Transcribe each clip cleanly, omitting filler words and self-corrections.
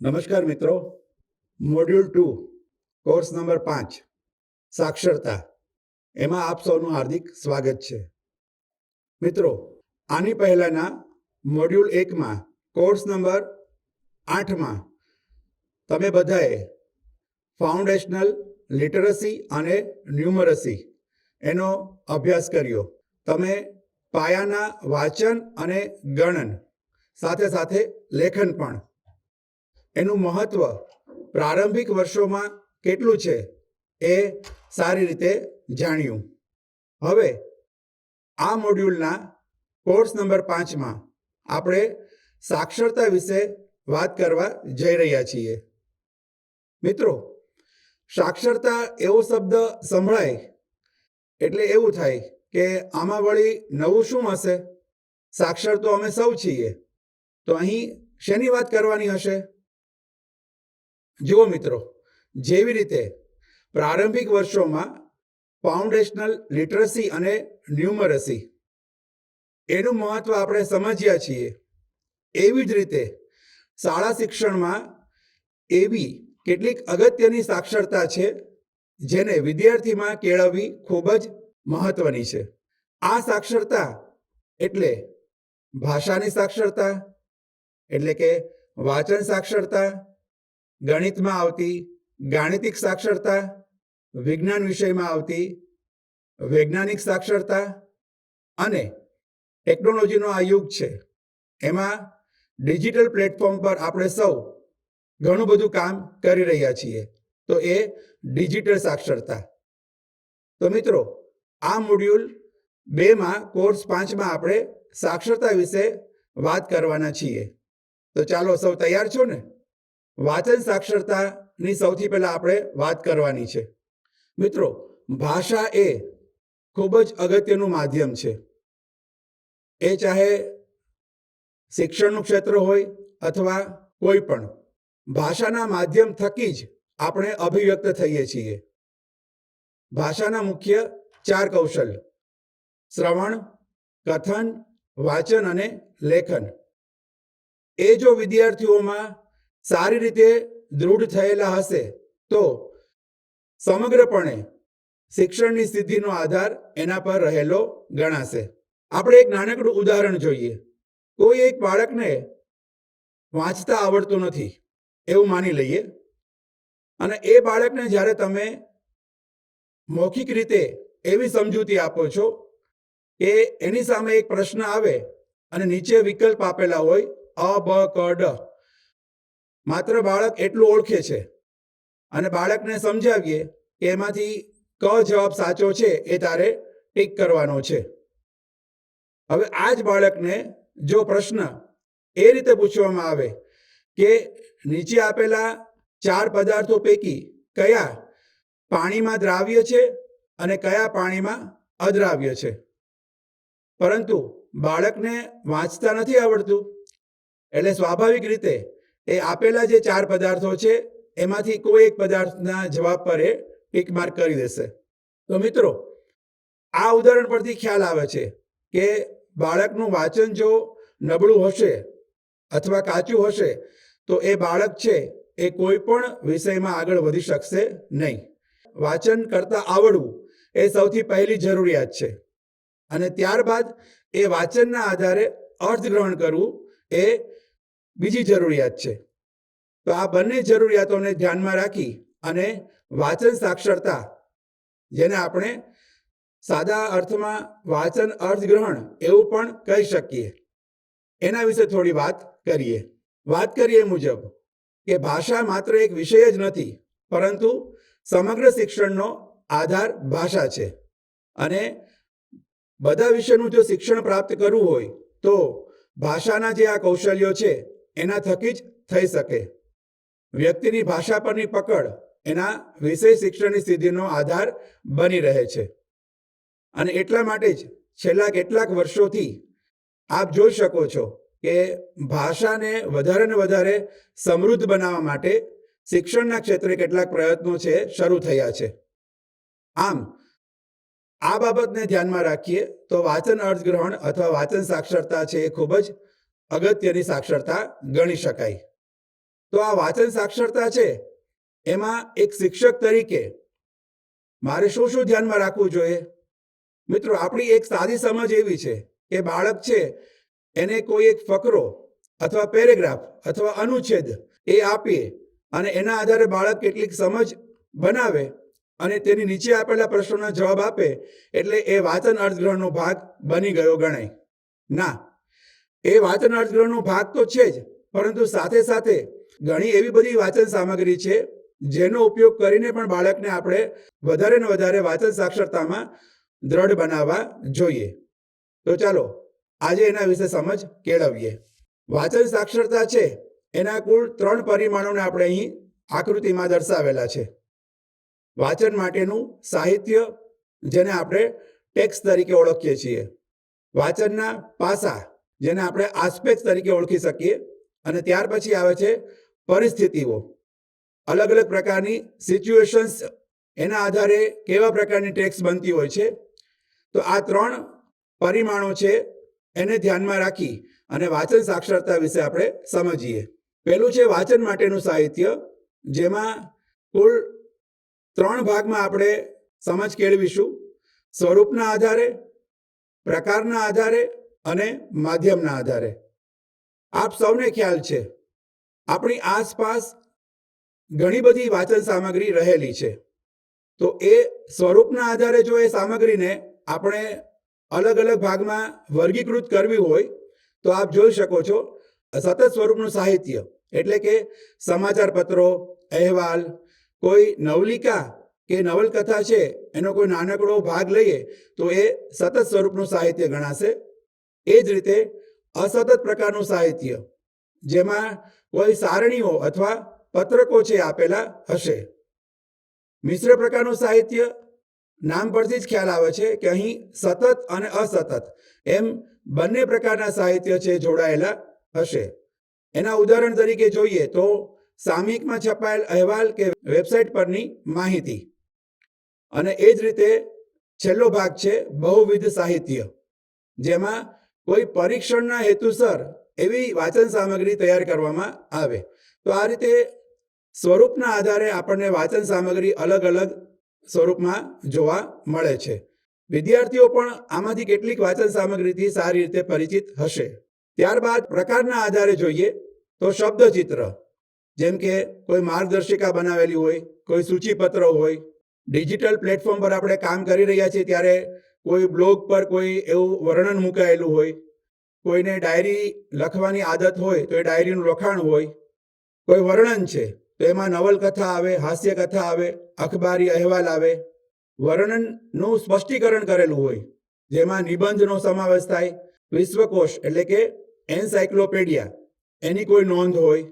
નમસ્કાર મિત્રો. Module 2 course number 5 સાક્ષરતા એમાં આપ સૌનું હાર્દિક સ્વાગત છે. મિત્રો, આની પહેલાના મોડ્યુલ 1માં કોર્સ નંબર 8માં તમે બધાએ ફાઉન્ડેશનલ લિટરસી અને ન્યુમરસી એનો અભ્યાસ કર્યો. તમે પાયાના વાંચન અને ગણન સાથે સાથે લેખન પણ, એનું મહત્વ પ્રારંભિક વર્ષોમાં કેટલું છે એ સારી રીતે જાણ્યું. હવે આ મોડ્યુલના કોર્સ નંબર 5માં આપણે સાક્ષરતા વિશે વાત કરવા જઈ રહ્યા છીએ. મિત્રો, સાક્ષરતા એવો શબ્દ સંભળાય એટલે એવું થાય કે આમાં વળી નવું શું હશે? સાક્ષર તો અમે સૌ છીએ, તો અહીં શેની વાત કરવાની હશે? જુઓ મિત્રો, જેવી રીતે પ્રારંભિક વર્ષોમાં ફાઉન્ડેશનલ લિટરસી અને ન્યુમરસી એનું મહત્વ આપણે સમજ્યા છીએ, એવી જ રીતે શાળા શિક્ષણમાં એવી કેટલીક અગત્યની સાક્ષરતા છે જેને વિદ્યાર્થીમાં કેળવવી ખૂબ જ મહત્વની છે. આ સાક્ષરતા એટલે ભાષાની સાક્ષરતા, એટલે કે વાંચન સાક્ષરતા, ગણિતમાં આવતી ગાણિતિક સાક્ષરતા, વિજ્ઞાન વિષયમાં આવતી વૈજ્ઞાનિક સાક્ષરતા, અને ટેકનોલોજીનો આ યુગ છે, એમાં ડિજિટલ પ્લેટફોર્મ પર આપણે સૌ ઘણું બધું કામ કરી રહ્યા છીએ, તો એ ડિજિટલ સાક્ષરતા. તો મિત્રો, આ મોડ્યુલ 2માં કોર્સ 5માં આપણે સાક્ષરતા વિશે વાત કરવાના છીએ. તો ચાલો, સૌ તૈયાર છો ને? વાંચન સાક્ષરતાની સૌથી પહેલા આપણે વાત કરવાની છે. મિત્રો, ભાષા એ ખૂબ જ અગત્યનું માધ્યમ છે. એ ચાહે શિક્ષણનું ક્ષેત્ર હોય અથવા કોઈ પણ, ભાષાના માધ્યમ થકી જ આપણે અભિવ્યક્ત થઈએ છીએ. ભાષાના મુખ્ય 4 કૌશલ: શ્રવણ, કથન, વાંચન અને લેખન. એ જો વિદ્યાર્થીઓમાં સારી રીતે દૃઢ થયેલા હશે તો સમગ્રપણે શિક્ષણની સિદ્ધિનો આધાર એના પર રહેલો ગણાશે. આપણે એક નાનકડું ઉદાહરણ જોઈએ. કોઈ એક બાળકને વાંચતા આવડતું નથી એવું માની લઈએ, અને એ બાળકને જ્યારે તમે મૌખિક રીતે એવી સમજૂતી આપો છો કે એની સામે એક પ્રશ્ન આવે અને નીચે વિકલ્પ આપેલા હોય અ, બ, ક, ડ, માત્ર બાળક એટલું ઓળખે છે, અને બાળકને સમજાવીએ કે એમાંથી ક જવાબ સાચો છે, એ તારે ટીક કરવાનો છે. હવે આ જ બાળકને જો પ્રશ્ન એ રીતે પૂછવામાં આવે કે નીચે આપેલા 4 પદાર્થો પૈકી કયા પાણીમાં દ્રાવ્ય છે અને કયા પાણીમાં અદ્રાવ્ય છે, પરંતુ બાળકને વાંચતા નથી આવડતું, એટલે સ્વાભાવિક રીતે એ આપેલા જે 4 પદાર્થો છે એમાંથી કોઈ એક પદાર્થના જવાબ પર એ ટીક માર્ક કરી દેશે. તો મિત્રો, આ ઉદાહરણ પરથી ખ્યાલ આવે છે કે બાળકનું વાંચન જો નબળું હશે અથવા કાચું હશે તો એ બાળક છે એ કોઈ પણ વિષયમાં આગળ વધી શકશે નહીં. વાંચન કરતા આવડવું એ સૌથી પહેલી જરૂરિયાત છે, અને ત્યારબાદ એ વાંચનના આધારે અર્થગ્રહણ કરવું એ બીજી જરૂરિયાત છે. તો આ બંને જરૂરિયાતોને ધ્યાનમાં રાખી અને વાંચન સાક્ષરતા, જેને આપણે સાદા અર્થમાં વાંચન અર્થગ્રહણ એવું પણ કહી શકીએ, એના વિશે થોડી વાત કરીએ. વાત કરીએ મુજબ કે ભાષા માત્ર એક વિષય જ નથી, પરંતુ સમગ્ર શિક્ષણનો આધાર ભાષા છે, અને બધા વિષયનું જો શિક્ષણ પ્રાપ્ત કરવું હોય તો ભાષાના જે આ કૌશલ્યો છે એના થકી જ થઈ શકે. વ્યક્તિની ભાષા પરની પકડ એના વિષય શિક્ષણની સિદ્ધિનો આધાર બની રહે છે, અને એટલા માટે જ છેલ્લા કેટલાક વર્ષોથી આપ જોઈ શકો છો કે ભાષાને વધારે ને વધારે સમૃદ્ધ બનાવવા માટે શિક્ષણના ક્ષેત્રે કેટલાક પ્રયત્નો છે શરૂ થયા છે. આમ આ બાબતને ધ્યાનમાં રાખીએ તો વાંચન અર્થગ્રહણ અથવા વાંચન સાક્ષરતા છે એ ખૂબ જ અગત્યની સાક્ષરતા ગણી શકાય. તો આ વાંચન સાક્ષરતા છે એમાં એક શિક્ષક તરીકે મારે શું શું ધ્યાનમાં રાખવું જોઈએ? મિત્રો, આપણી એક સાદી સમજ એવી છે કે બાળક છે એને કોઈ એક ફકરો અથવા પેરેગ્રાફ અથવા અનુચ્છેદ એ આપીએ અને એના આધારે બાળક કેટલીક સમજ બનાવે અને તેની નીચે આપેલા પ્રશ્નોના જવાબ આપે એટલે એ વાંચન અર્થગ્રહણનો ભાગ બની ગયો ગણાય. ના, એ વાંચન અર્થગ્રહણનો ભાગ તો છે જ, પરંતુ સાથે સાથે ઘણી એવી બધી વાંચન સામગ્રી છે જેનો ઉપયોગ કરીને પણ બાળકને આપણે વધારે ને વધારે વાંચન સાક્ષરતામાં દ્રઢ બનાવવા જોઈએ. તો ચાલો આજે એના વિશે સમજ કેળવીએ. વાંચન સાક્ષરતા છે એના કુલ 3 પરિમાણોને આપણે અહીં આકૃતિમાં દર્શાવેલા છે. વાંચન માટેનું સાહિત્ય, જેને આપણે ટેક્સ્ટ તરીકે ઓળખીએ છીએ. વાંચનના પાસા, જેને આપણે આસ્પેક્ટ તરીકે ઓળખી શકીએ. અને ત્યાર પછી આવે છે પરિસ્થિતિઓ, અલગ અલગ પ્રકારની સિચ્યુએશન્સ, એના આધારે કેવા પ્રકારની ટેક્સ્ટ બનતી હોય છે. તો આ 3 પરિમાણો છે એને ધ્યાનમાં રાખી અને વાંચન સાક્ષરતા વિશે આપણે સમજીએ. પહેલું છે વાંચન માટેનું સાહિત્ય, જેમાં કુલ 3 ભાગમાં આપણે સમજ કેળવીશું: સ્વરૂપના આધારે, પ્રકારના આધારે અને માધ્યમના આધારે. આપ સૌને ખ્યાલ છે આપણી આસપાસ ઘણી બધી વાંચન સામગ્રી રહેલી છે. તો એ સ્વરૂપના આધારે જો એ સામગ્રીને આપણે અલગ અલગ ભાગમાં વર્ગીકૃત કરવી હોય તો આપ જોઈ શકો છો સતત સ્વરૂપનું સાહિત્ય એટલે કે સમાચાર પત્રો, અહેવાલ, કોઈ નવલિકા કે નવલકથા છે એનો કોઈ નાનકડો ભાગ લઈએ તો એ સતત સ્વરૂપનું સાહિત્ય ગણાશે. એ જ રીતે અસતત પ્રકારનું સાહિત્ય, જેમાં કોઈ સારણીઓ અથવા પત્રકો છે આપેલા હશે. મિશ્ર પ્રકારનું સાહિત્ય, નામ પરથી જ ખ્યાલ આવે છે કે અહીં સતત અને અસતત એમ બંને પ્રકારના સાહિત્ય છે જોડાયેલા હશે. એના ઉદાહરણ તરીકે જોઈએ તો સામયિકમાં છપાયેલ અહેવાલ કે વેબસાઇટ પરની માહિતી. અને એ જ રીતે છેલ્લો ભાગ છે બહુવિધ સાહિત્ય, જેમાં કોઈ પરીક્ષણના હેતુસર એવી વાંચન સામગ્રી તૈયાર કરવામાં આવે. તો આ રીતે સ્વરૂપના આધારે આપણને વાંચન સામગ્રી અલગ અલગ સ્વરૂપમાં જોવા મળે છે. વિદ્યાર્થીઓ પણ આમાંથી કેટલીક વાંચન સામગ્રીથી સારી રીતે પરિચિત હશે. ત્યારબાદ પ્રકારના આધારે જોઈએ તો શબ્દચિત્ર, જેમ કે કોઈ માર્ગદર્શિકા બનાવેલી હોય, કોઈ સૂચિપત્ર હોય, ડિજિટલ પ્લેટફોર્મ પર આપણે કામ કરી રહ્યા છીએ ત્યારે કોઈ બ્લોગ પર કોઈ એવું વર્ણન મુકાયેલું હોય, કોઈને ડાયરી લખવાની આદત હોય તો એ ડાયરીનું લખાણ હોય, કોઈ વર્ણન છે તો એમાં નવલકથા આવે, હાસ્યકથા આવે, અખબારી અહેવાલ આવે, વર્ણનનું સ્પષ્ટીકરણ કરેલું હોય જેમાં નિબંધનો સમાવેશ થાય, વિશ્વકોશ એટલે કે એન્સાઇક્લોપીડિયા એની કોઈ નોંધ હોય,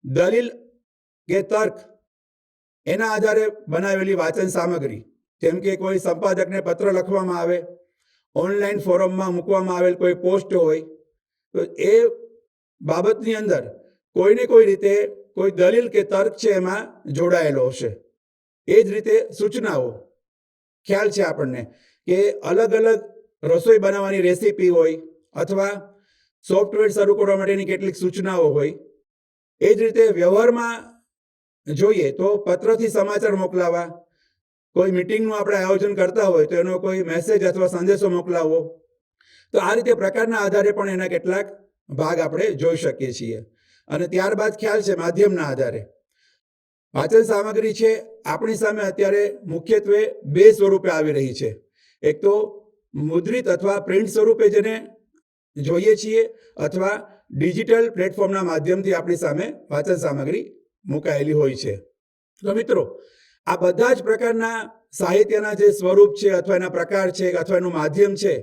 દલીલ કે તર્ક એના આધારે બનાવેલી વાંચન સામગ્રી, જેમ કે કોઈ સંપાદકને પત્ર લખવામાં આવે, ઓનલાઈન ફોરમમાં મૂકવામાં આવેલ કોઈ પોસ્ટ હોય, તો એ બાબતની અંદર કોઈને કોઈ રીતે કોઈ દલીલ કે તર્ક છે એમાં જોડાયેલો હશે. એ જ રીતે સૂચનાઓ, ખ્યાલ છે આપણને કે અલગ અલગ રસોઈ બનાવવાની રેસીપી હોય અથવા સોફ્ટવેર શરૂ કરવા માટેની કેટલીક સૂચનાઓ હોય. એ જ રીતે વ્યવહારમાં જોઈએ તો પત્રથી સમાચાર મોકલાવા, કોઈ મિટિંગનું આપણે આયોજન કરતા હોય તો એનો કોઈ મેસેજ અથવા સંદેશો મોકલાવવો. તો આ રીતે પ્રકારના આધારે પણ એના કેટલાક ભાગ આપણે જોઈ શકીએ છીએ. અને ત્યારબાદ ખ્યાલ છે માધ્યમના આધારે. વાંચન સામગ્રી છે આપણી સામે અત્યારે મુખ્યત્વે 2 સ્વરૂપે આવી રહી છે. એક તો મુદ્રિત અથવા પ્રિન્ટ સ્વરૂપે જેને જોઈએ છીએ, અથવા ડિજિટલ પ્લેટફોર્મના માધ્યમથી આપણી સામે વાંચન સામગ્રી મુકાયેલી હોય છે. તો મિત્રો, આ બધા જ પ્રકારના સાહિત્યના જે સ્વરૂપ છે અથવા એના પ્રકાર છે અથવા એનું માધ્યમ છે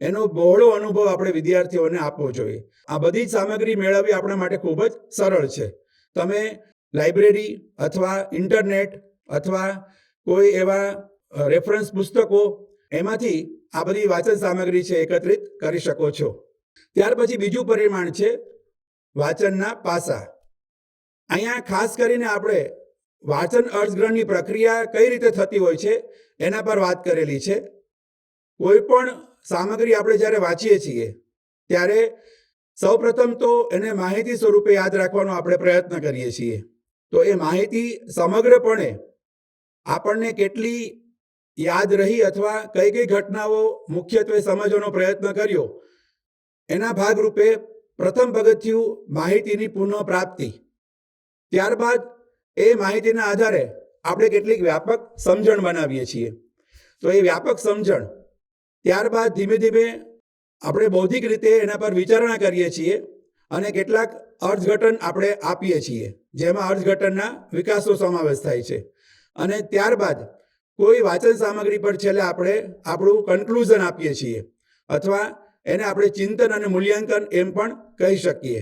એનો બહોળો અનુભવ આપણે વિદ્યાર્થીઓને આપવો જોઈએ. આ બધી જ સામગ્રી મેળવવી આપણા માટે ખૂબ જ સરળ છે. તમે લાઇબ્રેરી અથવા ઇન્ટરનેટ અથવા કોઈ એવા રેફરન્સ પુસ્તકો એમાંથી આ બધી વાંચન સામગ્રી છે એકત્રિત કરી શકો છો. ત્યાર પછી બીજું પરિમાણ છે વાંચનના પાસા. અહીંયા ખાસ કરીને આપણે વાંચન અર્થગ્રહણની પ્રક્રિયા કઈ રીતે થતી હોય છે એના પર વાત કરેલી છે. કોઈ પણ સામગ્રી આપણે જ્યારે વાંચીએ છીએ ત્યારે સૌપ્રથમ તો એને માહિતી સ્વરૂપે યાદ રાખવાનો આપણે પ્રયત્ન કરીએ છીએ. તો એ માહિતી સમગ્રપણે આપણને કેટલી યાદ રહી અથવા કઈ કઈ ઘટનાઓ મુખ્યત્વે સમજવાનો પ્રયત્ન કર્યો, એના ભાગરૂપે પ્રથમ પગથિયું માહિતીની પુનઃપ્રાપ્તિ. ત્યારબાદ એ માહિતીના આધારે આપણે કેટલીક વ્યાપક સમજણ બનાવીએ છીએ. તો એ વ્યાપક સમજણ ત્યારબાદ ધીમે ધીમે આપણે બૌદ્ધિક રીતે એના પર વિચારણા કરીએ છીએ અને કેટલાક અર્થઘટન આપણે આપીએ છીએ, જેમાં અર્થઘટનના વિકાસનો સમાવેશ થાય છે. અને ત્યારબાદ કોઈ વાંચન સામગ્રી પર છેલ્લે આપણે આપણું કન્ક્લુઝન આપીએ છીએ, અથવા એને આપણે ચિંતન અને મૂલ્યાંકન એમ પણ કહી શકીએ.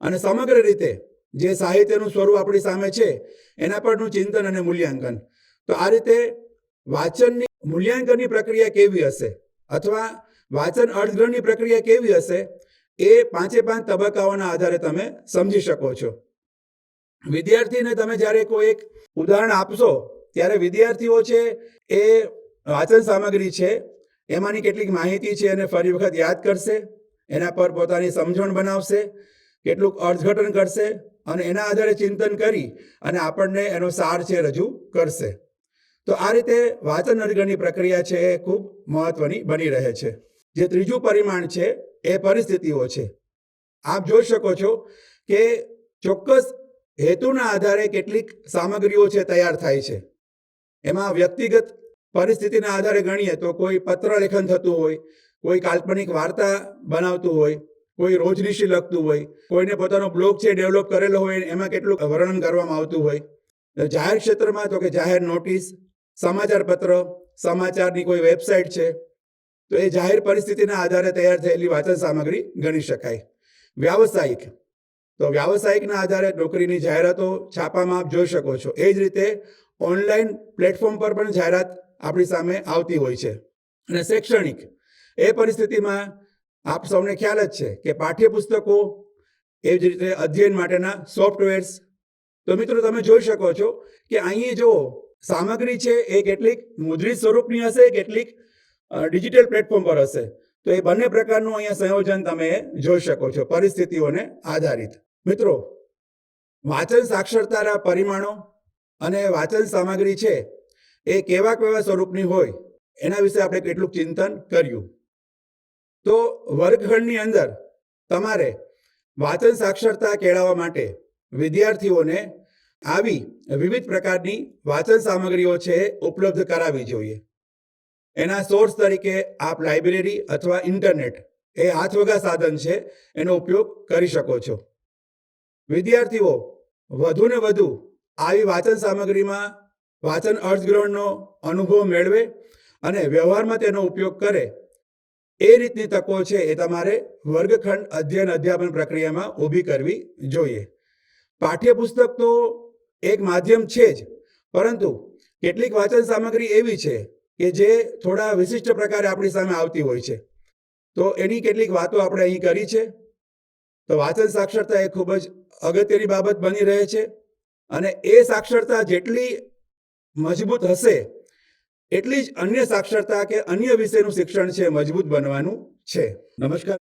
અને સમગ્ર રીતે જે સાહિત્યનું સ્વરૂપ આપણી સામે છે એના પરનું ચિંતન અને મૂલ્યાંકન. તો આ રીતે વાંચનની મૂલ્યાંકનની પ્રક્રિયા કેવી હશે અથવા વાંચન અર્થગ્રહણની પ્રક્રિયા કેવી હશે, એ 5 તબક્કાઓના આધારે તમે સમજી શકો છો. વિદ્યાર્થીને તમે જ્યારે કોઈ એક ઉદાહરણ આપશો ત્યારે વિદ્યાર્થીઓ છે એ વાંચન સામગ્રી છે એમાંની કેટલીક માહિતી છે એને ફરી વખત યાદ કરશે, એના પર પોતાની સમજણ બનાવશે, કેટલુંક અર્થઘટન કરશે અને એના આધારે ચિંતન કરી અને આપણને એનો સાર છે રજૂ કરશે. તો આ રીતે વાંચન અર્થઘટનની પ્રક્રિયા છે એ ખૂબ મહત્વની બની રહે છે. જે ત્રીજું પરિમાણ છે એ પરિસ્થિતિઓ છે. આપ જોઈ શકો છો કે ચોક્કસ હેતુના આધારે કેટલીક સામગ્રીઓ છે તૈયાર થાય છે. એમાં વ્યક્તિગત પરિસ્થિતિના આધારે ગણીએ તો કોઈ પત્ર લેખન થતું હોય, કોઈ કાલ્પનિક વાર્તા બનાવતું હોય, કોઈ રોજનીશી લખતું હોય, કોઈને પોતાનો બ્લોગ છે ડેવલપ કરેલો હોય, એમાં કેટલું વર્ણન કરવામાં આવતું હોય. જાહેર ક્ષેત્રમાં તો કે જાહેર નોટિસ, સમાચાર પત્ર, સમાચારની કોઈ વેબસાઇટ છે, તો એ જાહેર પરિસ્થિતિના આધારે તૈયાર થયેલી વાંચન સામગ્રી ગણી શકાય. વ્યાવસાયિક, તો વ્યાવસાયિકના આધારે નોકરીની જાહેરાતો છાપામાં આપ જોઈ શકો છો. એ જ રીતે ઓનલાઈન પ્લેટફોર્મ પર પણ જાહેરાત આપણી સામે આવતી હોય છે. અને શૈક્ષણિક, એ પરિસ્થિતિમાં આપ સૌને ખ્યાલ જ છે કે પાઠ્યપુસ્તકો, એ જ રીતે અધ્યયન માટેના સોફ્ટવેર્સ. તો મિત્રો તમે જોઈ શકો છો કે અહીં જો સામગ્રી છે એ કેટલીક મુદ્રિત સ્વરૂપની હશે, કેટલીક ડિજિટલ પ્લેટફોર્મ પર હશે. તો એ બંને પ્રકારનું અહીંયા સંયોજન તમે જોઈ શકો છો પરિસ્થિતિઓને આધારિત. મિત્રો, વાંચન સાક્ષરતાના પરિમાણો અને વાંચન સામગ્રી છે એ કેવા કેવા સ્વરૂપની હોય એના વિશે આપણે કેટલુંક ચિંતન કર્યું. તો વર્ગખંડની અંદર તમારે વાંચન સાક્ષરતા કેળવવા માટે વિદ્યાર્થીઓને આવી વિવિધ પ્રકારની વાંચન સામગ્રીઓ છે ઉપલબ્ધ કરાવવી જોઈએ. એના સોર્સ તરીકે આપ લાઇબ્રેરી અથવા ઇન્ટરનેટ, એ હાથવગા સાધન છે, એનો ઉપયોગ કરી શકો છો. વિદ્યાર્થીઓ વધુને વધુ આવી વાંચન સામગ્રીમાં વાંચન અર્થગ્રહણનો અનુભવ મેળવે અને વ્યવહારમાં તેનો ઉપયોગ કરે, એ રીતની તકો છે એ તમારે વર્ગખંડ અધ્યયન અધ્યાપન પ્રક્રિયામાં ઊભી કરવી જોઈએ. પાઠ્યપુસ્તક તો એક માધ્યમ છે જ, પરંતુ કેટલીક વાંચન સામગ્રી એવી છે કે જે થોડા વિશિષ્ટ પ્રકારે આપણી સામે આવતી હોય છે. તો એની કેટલીક વાતો આપણે અહીં કરી છે. તો વાંચન સાક્ષરતા એ ખૂબ જ અગત્યની બાબત બની રહે છે અને એ સાક્ષરતા જેટલી મજબૂત હશે એટલી જ અન્ય સાક્ષરતા કે અન્ય વિષયનું શિક્ષણ છે મજબૂત બનવાનું છે. નમસ્કાર.